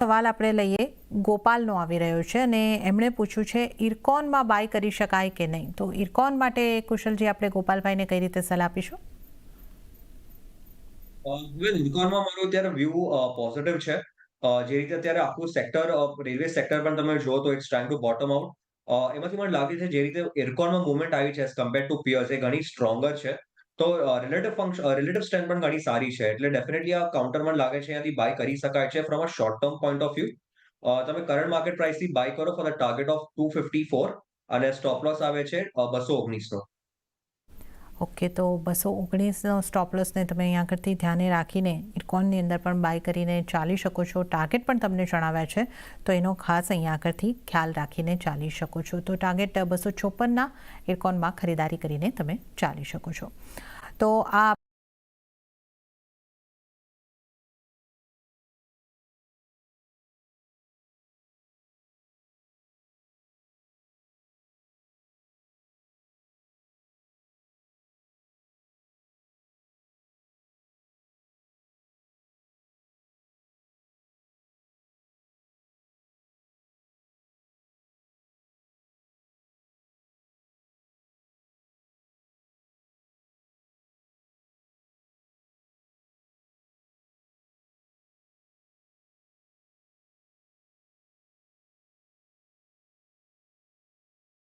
સવાલ આપણે લઈએ ગોપાલનો આવી રહ્યો છે અને એમણે પૂછ્યું છે ઇરકોનમાં બાય કરી શકાય કે નહીં. તો ઇરકોન માટે કુશલજી આપણે ગોપાલભાઈને કઈ રીતે સલાહ આપીશું? યુનિકોર્નમાં મારો અત્યારે વ્યૂ પોઝિટિવ છે. જે રીતે અત્યારે આખું સેક્ટર રેલવે સેક્ટર પણ તમે જુઓ તો it's trying to bottom out. એમાંથી મને લાગે છે જે રીતે ઇરકોનમાં મૂવમેન્ટ આવી છે એઝ કમ્પેર્ડ ટુ પિયર્સ એ ઘણી સ્ટ્રોંગર છે. તો રિલેટિવ સ્ટ્રેન્થ પણ ઘણી સારી છે. એટલે ડેફિનેટલી આ કાઉન્ટર મને લાગે છે અહીંયાથી બાય કરી શકાય છે from a short term point of view. તમે કરંટ માર્કેટ પ્રાઇસથી બાય કરો ફોર ધ ટાર્ગેટ ઓફ 254 અને સ્ટોપ લોસ આવે છે 219 નો. ઓકે, તો 219નો સ્ટોપ લોસને તમે અહીં આગળથી ધ્યાને રાખીને ઇરકોનની અંદર પણ બાય કરીને ચાલી શકો છો. ટાર્ગેટ પણ તમને જણાવ્યા છે તો એનો ખાસ અહીં આગળથી ખ્યાલ રાખીને ચાલી શકો છો. તો ટાર્ગેટ 254ના ઇરકોનમાં ખરીદારી કરીને તમે ચાલી શકો છો. તો આ